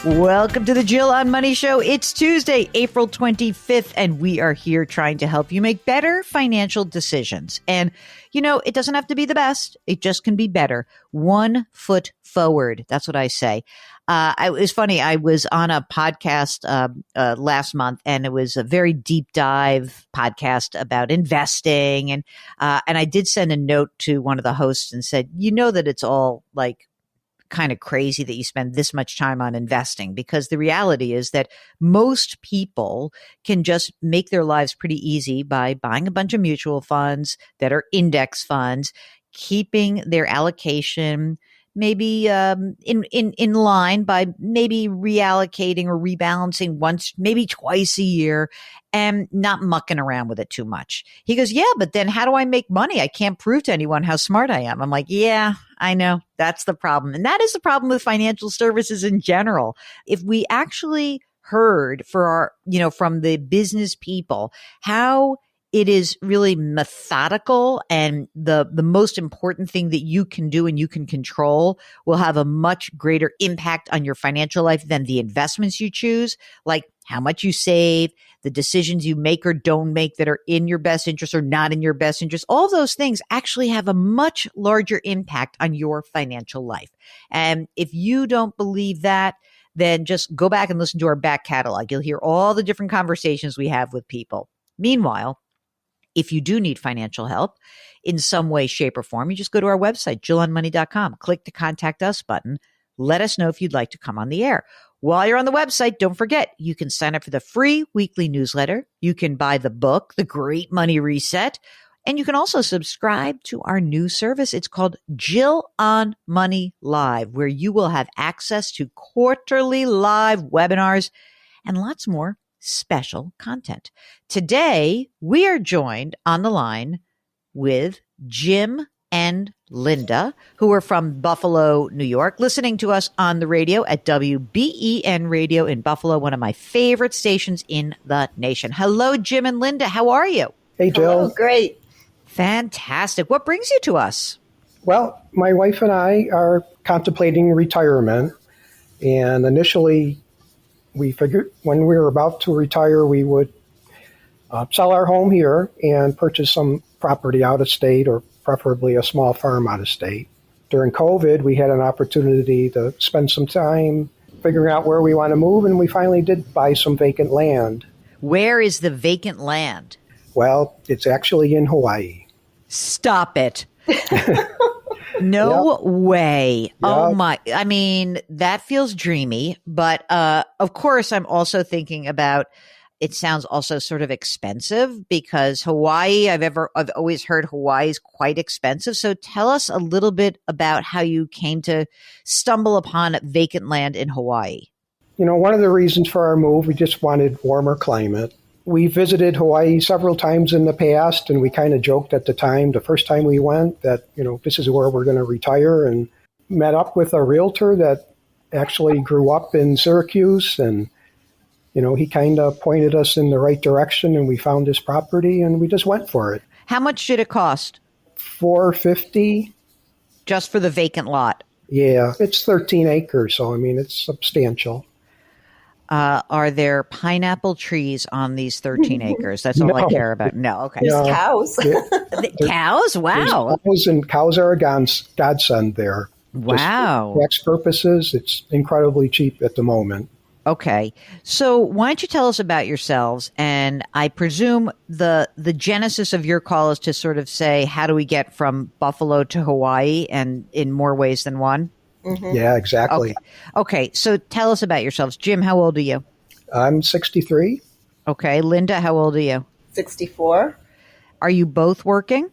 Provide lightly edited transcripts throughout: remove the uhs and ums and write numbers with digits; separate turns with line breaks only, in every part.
Welcome to the Jill on Money Show. It's Tuesday, April 25th, and we are here trying to help you make better financial decisions. And, you know, it doesn't have to be the best. It just can be better. 1 foot forward. That's what I say. It was funny. I was on a podcast last month, and it was a very deep dive podcast about investing. And I did send a note to one of the hosts and said, you know that it's all like kind of crazy that you spend this much time on investing, because the reality is that most people can just make their lives pretty easy by buying a bunch of mutual funds that are index funds, keeping their allocation maybe in line by maybe reallocating or rebalancing once, maybe twice a year, and not mucking around with it too much. He goes, yeah, but then how do I make money? I can't prove to anyone how smart I am. I'm like, yeah, I know. That's the problem. And that is the problem with financial services in general. If we actually heard from the business people how it is really methodical, and the most important thing that you can do and you can control will have a much greater impact on your financial life than the investments you choose, like how much you save, the decisions you make or don't make that are in your best interest or not in your best interest. All those things actually have a much larger impact on your financial life. And if you don't believe that, then just go back and listen to our back catalog. You'll hear all the different conversations we have with people. Meanwhile, if you do need financial help in some way, shape, or form, you just go to our website, jillonmoney.com, click the Contact Us button. Let us know if you'd like to come on the air. While you're on the website, don't forget, you can sign up for the free weekly newsletter. You can buy the book, The Great Money Reset, and you can also subscribe to our new service. It's called Jill on Money Live, where you will have access to quarterly live webinars and lots more special content. Today, we are joined on the line with Jim and Linda, who are from Buffalo, New York, listening to us on the radio at WBEN Radio in Buffalo, one of my favorite stations in the nation. Hello, Jim and Linda. How are you?
Hey, Jill.
Hello, great.
Fantastic. What brings you to us?
Well, my wife and I are contemplating retirement, and initially we figured when we were about to retire, we would sell our home here and purchase some property out of state, or preferably a small farm out of state. During COVID, we had an opportunity to spend some time figuring out where we want to move, and we finally did buy some vacant land.
Where is the vacant land?
Well, it's actually in Hawaii.
Stop it. No way. Yep. Oh my. I mean, that feels dreamy, but of course I'm also thinking about, it sounds also sort of expensive, because Hawaii, I've always heard Hawaii is quite expensive. So tell us a little bit about how you came to stumble upon vacant land in Hawaii.
You know, one of the reasons for our move, we just wanted warmer climate. We visited Hawaii several times in the past, and we kind of joked at the time, the first time we went, that, you know, this is where we're going to retire, and met up with a realtor that actually grew up in Syracuse, and, you know, he kind of pointed us in the right direction, and we found this property, and we just went for it.
How much did it cost?
$450.
Just for the vacant lot?
Yeah, it's 13 acres, so, I mean, it's substantial.
Are there pineapple trees on these 13 acres? That's all I care about. No, okay.
There's cows.
Cows? Wow.
Cows are a godsend there.
Wow.
Just for tax purposes, it's incredibly cheap at the moment.
Okay. So why don't you tell us about yourselves? And I presume the genesis of your call is to sort of say, how do we get from Buffalo to Hawaii, and in more ways than one?
Mm-hmm. Yeah, exactly.
Okay. So tell us about yourselves. Jim, how old are you?
I'm 63.
Okay. Linda, how old are you?
64.
Are you both working?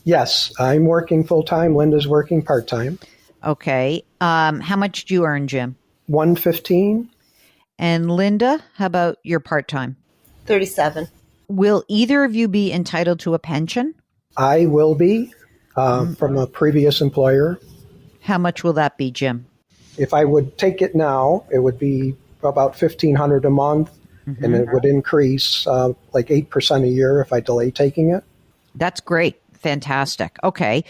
Yes, I'm working full-time. Linda's working part-time.
Okay. How much do you earn, Jim?
$115.
And Linda, how about your part-time?
37.
Will either of you be entitled to a pension?
I will be from a previous employer.
How much will that be, Jim?
If I would take it now, it would be about $1,500 a month, and it would increase like 8% a year if I delay taking it.
That's great. Fantastic. Okay.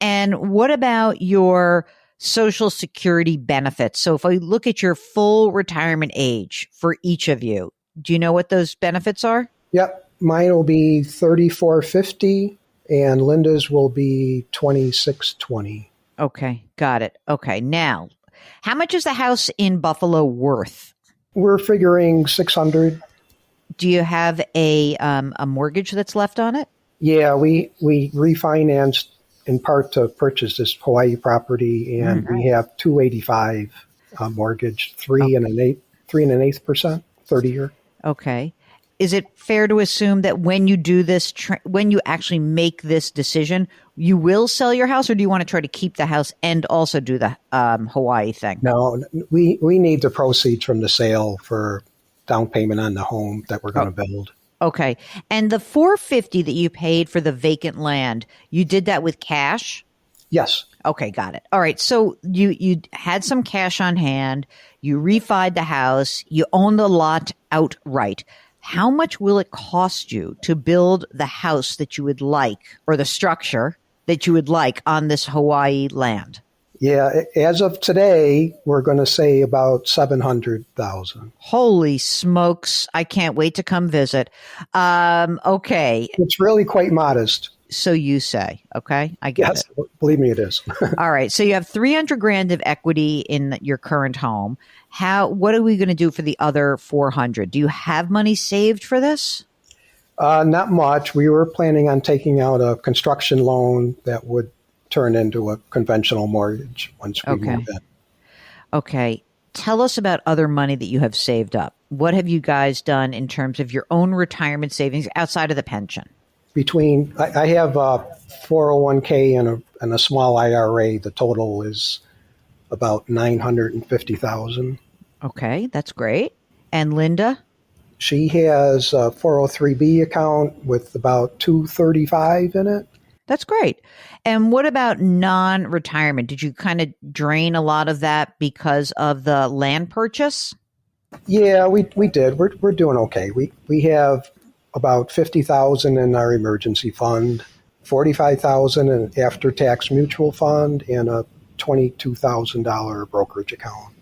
And what about your Social Security benefits. So if I look at your full retirement age for each of you, do you know what those benefits are?
Yep. Mine will be 3450 and Linda's will be 2620.
Okay, got it. Okay, now, how much is the house in Buffalo worth?
We're figuring 600.
Do you have a mortgage that's left on it?
Yeah, we refinanced in part to purchase this Hawaii property, and we have 285 mortgage, 3.125%, 30-year.
Okay. Is it fair to assume that when you do this, when you actually make this decision, you will sell your house, or do you want to try to keep the house and also do the Hawaii thing?
No, we need the proceeds from the sale for down payment on the home that we're going to build.
Okay. And the $450 that you paid for the vacant land, you did that with cash?
Yes.
Okay, got it. All right. So you had some cash on hand, you refied the house, you own the lot outright. How much will it cost you to build the house that you would like, or the structure that you would like on this Hawaii land?
Yeah, as of today, we're going to say about 700,000.
Holy smokes. I can't wait to come visit. Okay.
It's really quite modest.
So you say, okay? I get
Yes,
it.
believe me, it is.
All right. So you have 300 grand of equity in your current home. What are we going to do for the other 400? Do you have money saved for this?
Not much. We were planning on taking out a construction loan that would turn into a conventional mortgage once we move in.
Okay. Tell us about other money that you have saved up. What have you guys done in terms of your own retirement savings outside of the pension?
I have a 401k and a small IRA. The total is about 950,000.
Okay, that's great. And Linda?
She has a 403b account with about 235 in it.
That's great. And what about non-retirement? Did you kind of drain a lot of that because of the land purchase?
Yeah, we did. We're doing okay. We have about 50,000 in our emergency fund, 45,000 in after-tax mutual fund, and a $22,000 brokerage account.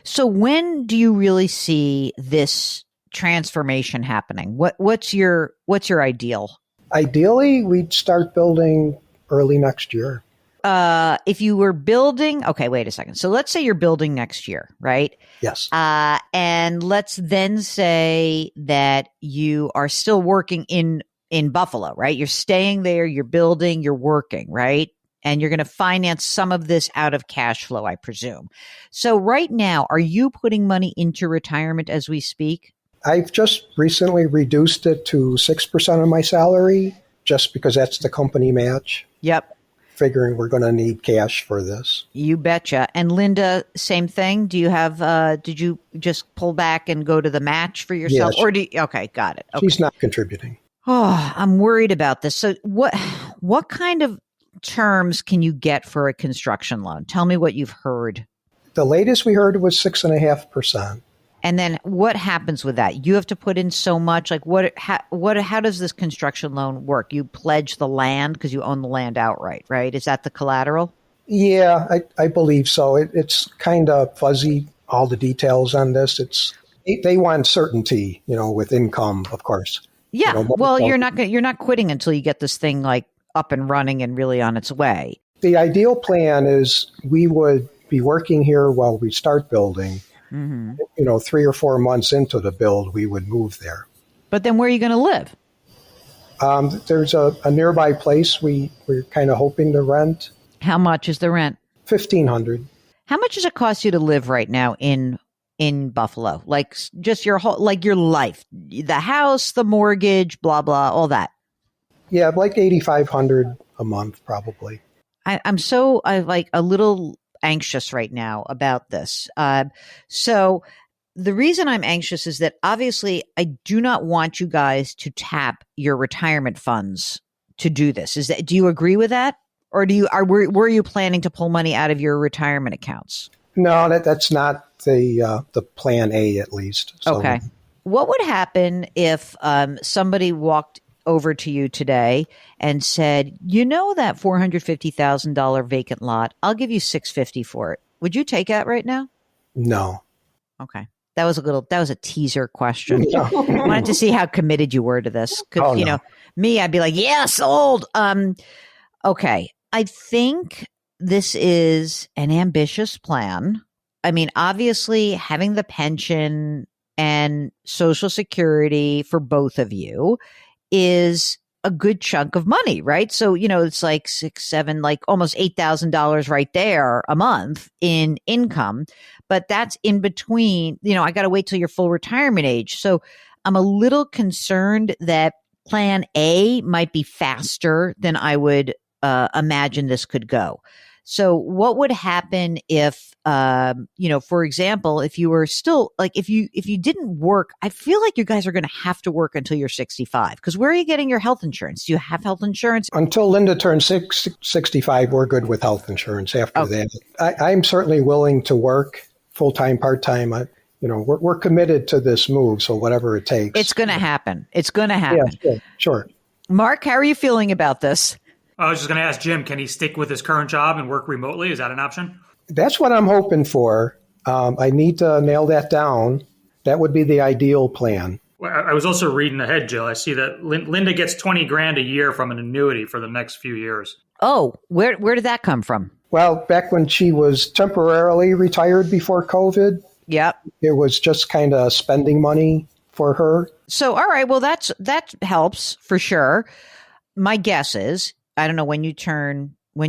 So when do you really see this transformation happening? What's your ideal?
Ideally, we'd start building early next year.
If you were building, okay, wait a second. So let's say you're building next year, right?
Yes.
And let's then say that you are still working in Buffalo, right? You're staying there, you're building, you're working, right? And you're going to finance some of this out of cash flow, I presume. So right now, are you putting money into retirement as we speak?
I've just recently reduced it to 6% of my salary just because that's the company match.
Yep.
Figuring we're going to need cash for this.
You betcha. And Linda, same thing. Do you have, did you just pull back and go to the match for yourself?
Yeah,
okay, got it. Okay.
She's not contributing.
Oh, I'm worried about this. So what kind of terms can you get for a construction loan? Tell me what you've heard.
The latest we heard was 6.5%.
And then what happens with that? You have to put in so much. Like how does this construction loan work? You pledge the land because you own the land outright, right? Is that the collateral?
Yeah, I believe so. It's kind of fuzzy, all the details on this. They want certainty, with income, of course.
Yeah. Well, you're not quitting until you get this thing like up and running and really on its way.
The ideal plan is we would be working here while we start building. Mm-hmm. 3 or 4 months into the build, we would move there.
But then where are you going to live?
There's a nearby place we're kind of hoping to rent.
How much is the rent?
$1,500.
How much does it cost you to live right now in Buffalo? Like just your whole, like your life, the house, the mortgage, blah, blah, all that.
Yeah, like $8,500 a month, probably.
I'm like a little anxious right now about this. So the reason I'm anxious is that obviously I do not want you guys to tap your retirement funds to do this. Do you agree with that? Or were you planning to pull money out of your retirement accounts?
No, that's not the plan A, at least. So.
Okay. What would happen if somebody walked over to you today and said, you know, that $450,000 vacant lot, I'll give you $650 for it. Would you take that right now?
No.
Okay. That was a teaser question.
No.
I wanted to see how committed you were to this. Cause
Oh, no.
me, I'd be like, yeah, sold. Okay. I think this is an ambitious plan. I mean, obviously having the pension and Social Security for both of you is a good chunk of money, right? So, it's like 6, 7, like almost $8,000 right there a month in income, but that's in between, I got to wait till your full retirement age. So I'm a little concerned that plan A might be faster than I would imagine this could go. So what would happen if, for example, if you were still like, if you didn't work, I feel like you guys are going to have to work until you're 65. Because where are you getting your health insurance? Do you have health insurance?
Until Linda turns 65, we're good with health insurance. After that, I'm certainly willing to work full-time, part-time. We're committed to this move. So whatever it takes.
It's going to happen. It's going to happen.
Yeah, sure.
Mark, how are you feeling about this?
I was just going to ask Jim, can he stick with his current job and work remotely? Is that an option?
That's what I'm hoping for. I need to nail that down. That would be the ideal plan.
Well, I was also reading ahead, Jill. I see that Linda gets $20,000 a year from an annuity for the next few years.
Oh, where did that come from?
Well, back when she was temporarily retired before COVID,
Yep.
it was just kind of spending money for her.
So, all right. Well, that helps for sure. My guess is, I don't know when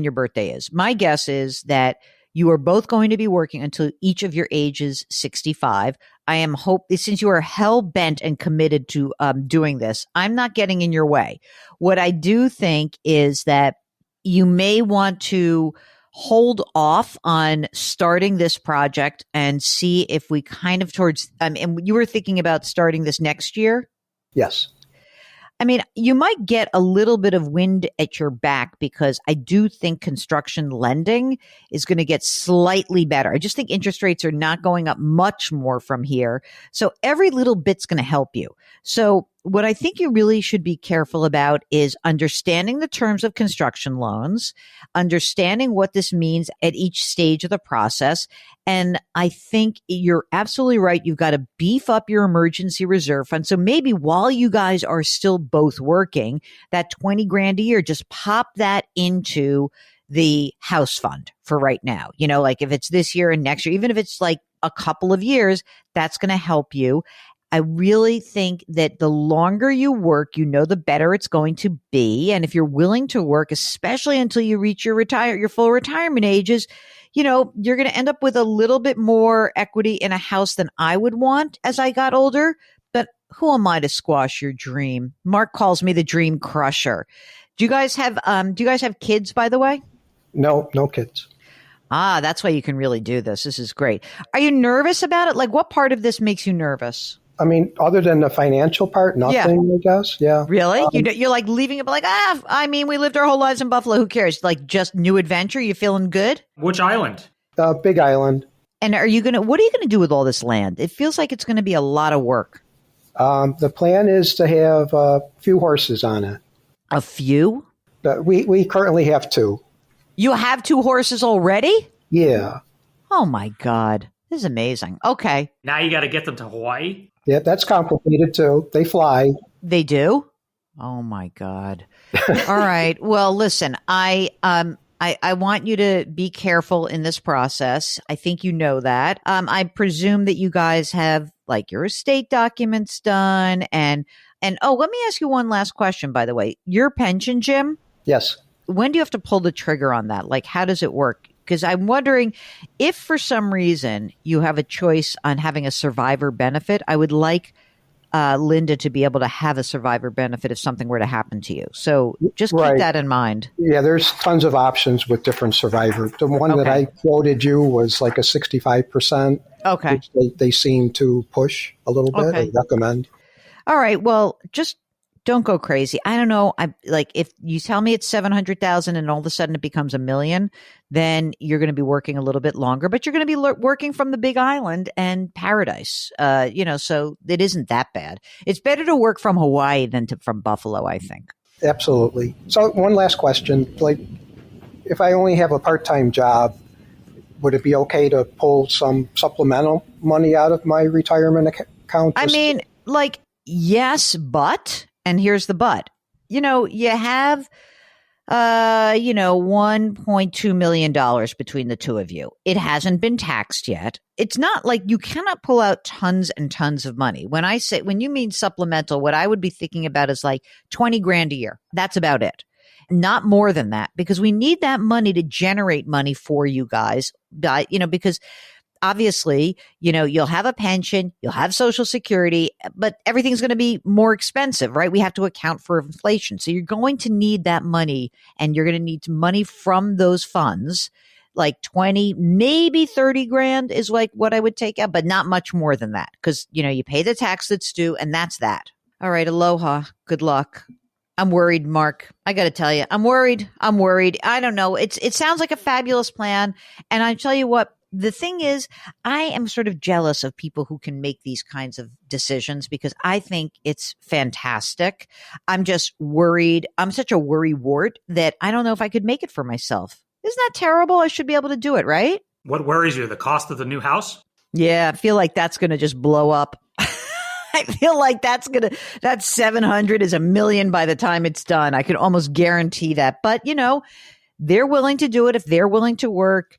your birthday is. My guess is that you are both going to be working until each of your ages 65. Since you are hell bent and committed to doing this, I'm not getting in your way. What I do think is that you may want to hold off on starting this project and see if we kind of and you were thinking about starting this next year?
Yes.
I mean, you might get a little bit of wind at your back because I do think construction lending is going to get slightly better. I just think interest rates are not going up much more from here. So every little bit's going to help you. So what I think you really should be careful about is understanding the terms of construction loans, understanding what this means at each stage of the process. And I think you're absolutely right. You've got to beef up your emergency reserve fund. So maybe while you guys are still both working, that $20,000 a year, just pop that into the house fund for right now. Like if it's this year and next year, even if it's like a couple of years, that's going to help you. I really think that the longer you work, the better it's going to be. And if you're willing to work, especially until you reach your full retirement ages, you're going to end up with a little bit more equity in a house than I would want as I got older. But who am I to squash your dream? Mark calls me the dream crusher. Do you guys have kids, by the way?
No kids.
Ah, that's why you can really do this. This is great. Are you nervous about it? Like what part of this makes you nervous?
I mean, other than the financial part, nothing, yeah. I guess. Yeah.
Really? You're like leaving it like, we lived our whole lives in Buffalo. Who cares? Like just new adventure. You feeling good?
Which island?
Big Island.
And what are you going to do with all this land? It feels like it's going to be a lot of work.
The plan is to have a few horses on it.
A few?
We currently have 2.
You have 2 horses already?
Yeah.
Oh my God. This is amazing. Okay.
Now you got to get them to Hawaii?
Yeah, that's complicated too. They fly.
They do? Oh my God. All right. Well, listen, I want you to be careful in this process. I think you know that. I presume that you guys have like your estate documents done and let me ask you one last question, by the way. Your pension, Jim?
Yes.
When do you have to pull the trigger on that? Like, how does it work? Because I'm wondering if for some reason you have a choice on having a survivor benefit, I would like Linda to be able to have a survivor benefit if something were to happen to you. So just keep that in mind.
Yeah, there's tons of options with different survivors. The one that I quoted you was like a 65%.
Okay.
Which they seem to push a little bit or recommend.
All right. Well, just don't go crazy. I don't know. I like if you tell me it's 700,000 and all of a sudden it becomes $1 million, then you're going to be working a little bit longer, but you're going to be working from the Big Island and paradise. So it isn't that bad. It's better to work from Hawaii than from Buffalo, I think.
Absolutely. So one last question, like if I only have a part-time job, would it be okay to pull some supplemental money out of my retirement account?
I mean, yes, but, and here's the but, you have, $1.2 million between the two of you. It hasn't been taxed yet. It's not like you cannot pull out tons and tons of money. When you mean supplemental, what I would be thinking about is like 20 grand a year. That's about it. Not more than that, because we need that money to generate money for you guys, because obviously, you'll have a pension, you'll have Social Security, but everything's going to be more expensive, right? We have to account for inflation. So you're going to need that money, and you're going to need money from those funds, like 20, maybe 30 grand is like what I would take out, but not much more than that. Because, you pay the tax that's due, and that's that. All right. Aloha. Good luck. I'm worried, Mark. I got to tell you, I'm worried. I don't know. It sounds like a fabulous plan. And I tell you what, the thing is, I am sort of jealous of people who can make these kinds of decisions because I think it's fantastic. I'm just worried. I'm such a worrywart that I don't know if I could make it for myself. Isn't that terrible? I should be able to do it, right?
What worries you? The cost of the new house?
Yeah, I feel like that's going to just blow up. I feel like that 700 is $1 million by the time it's done. I could almost guarantee that. But, they're willing to do it if they're willing to work,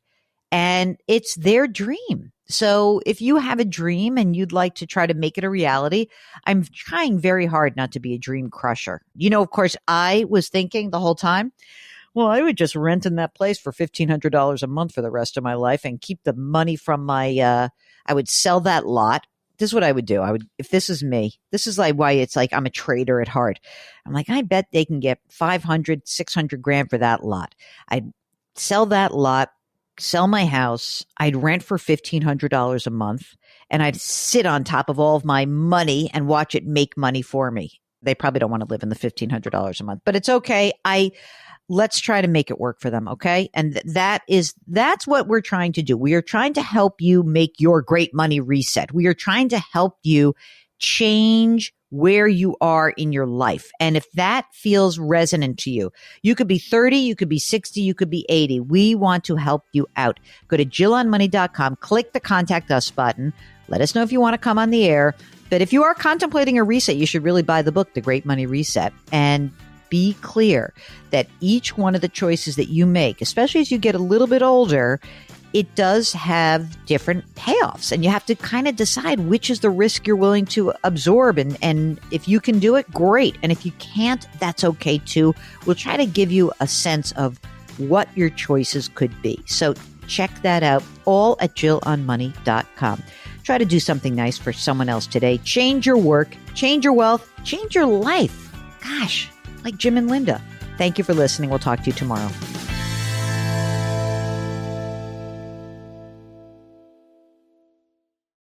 and it's their dream. So if you have a dream and you'd like to try to make it a reality, I'm trying very hard not to be a dream crusher. Of course, I was thinking the whole time, well, I would just rent in that place for $1,500 a month for the rest of my life and keep the money from I would sell that lot. This is what I would do. If this is me, this is like why it's like I'm a trader at heart. I'm like, I bet they can get 500, 600 grand for that lot. I'd sell that lot, sell my house. I'd rent for $1,500 a month, and I'd sit on top of all of my money and watch it make money for me. They probably don't want to live in the $1,500 a month, but it's okay. Let's try to make it work for them. Okay. And that's what we're trying to do. We are trying to help you make your great money reset. We are trying to help you change where you are in your life. And if that feels resonant to you, you could be 30, you could be 60, you could be 80. We want to help you out. Go to JillOnMoney.com, click the contact us button. Let us know if you want to come on the air. But if you are contemplating a reset, you should really buy the book, The Great Money Reset, and be clear that each one of the choices that you make, especially as you get a little bit older, it does have different payoffs, and you have to kind of decide which is the risk you're willing to absorb. And if you can do it, great. And if you can't, that's okay too. We'll try to give you a sense of what your choices could be. So check that out, all at JillOnMoney.com. Try to do something nice for someone else today. Change your work, change your wealth, change your life. Gosh, like Jim and Linda. Thank you for listening. We'll talk to you tomorrow.